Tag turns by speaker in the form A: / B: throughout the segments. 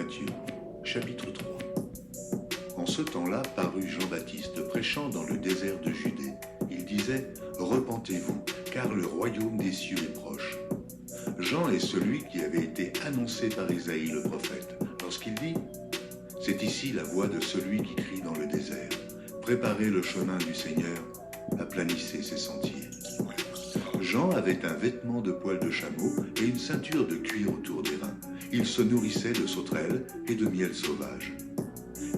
A: Matthieu, chapitre 3. En ce temps-là parut Jean-Baptiste prêchant dans le désert de Judée. Il disait « Repentez-vous, car le royaume des cieux est proche. » Jean est celui qui avait été annoncé par Isaïe le prophète, lorsqu'il dit « C'est ici la voix de celui qui crie dans le désert. Préparez le chemin du Seigneur, aplanissez ses sentiers. » Jean avait un vêtement de poil de chameau et une ceinture de cuir autour des reins. Il se nourrissait de sauterelles et de miel sauvage.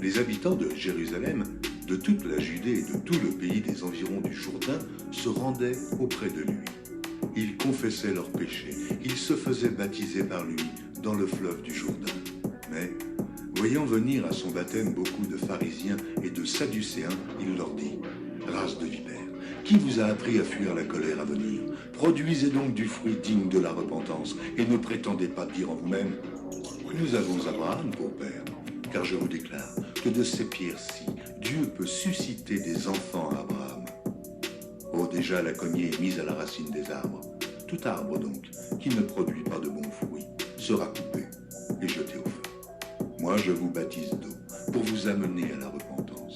A: Les habitants de Jérusalem, de toute la Judée et de tout le pays des environs du Jourdain se rendaient auprès de lui. Ils confessaient leurs péchés, ils se faisaient baptiser par lui dans le fleuve du Jourdain. Mais, voyant venir à son baptême beaucoup de pharisiens et de sadducéens, il leur dit « Race de vipères, qui vous a appris à fuir la colère à venir? Produisez donc du fruit digne de la repentance et ne prétendez pas dire en vous-même « Nous avons Abraham pour père ». Car je vous déclare que de ces pierres-ci, Dieu peut susciter des enfants à Abraham. Oh, déjà la cognée est mise à la racine des arbres. Tout arbre donc, qui ne produit pas de bons fruits, sera coupé et jeté au feu. Moi, je vous baptise d'eau, pour vous amener à la repentance.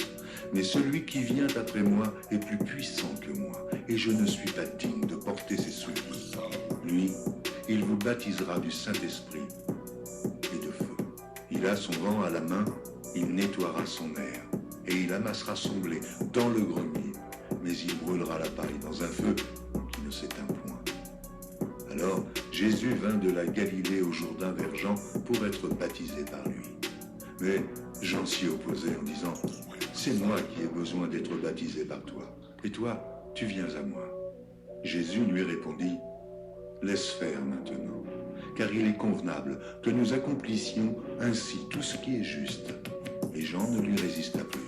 A: Mais celui qui vient après moi est plus puissant que moi, et je ne suis pas digne de porter ses souliers. Lui, il vous baptisera du Saint-Esprit et de feu. Il a son vent à la main, il nettoiera son aire, et il amassera son blé dans le grenier, mais il brûlera la paille dans un feu qui ne s'éteint point. Alors Jésus vint de la Galilée au Jourdain vers Jean pour être baptisé par lui. Mais Jean s'y opposait en disant « C'est moi qui ai besoin d'être baptisé par toi, et toi, tu viens à moi. » Jésus lui répondit « Laisse faire maintenant. » Car il est convenable que nous accomplissions ainsi tout ce qui est juste. Et Jean ne lui résista plus.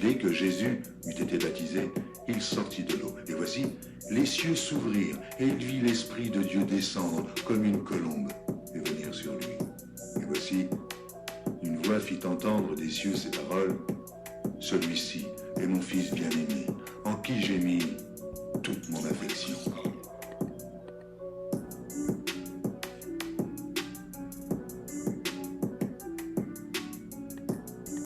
A: Dès que Jésus eut été baptisé, il sortit de l'eau. Et voici, les cieux s'ouvrirent, et il vit l'Esprit de Dieu descendre comme une colombe et venir sur lui. Et voici, une voix fit entendre des cieux ces paroles. « Celui-ci est mon Fils bien-aimé, en qui j'ai mis toute mon affection. »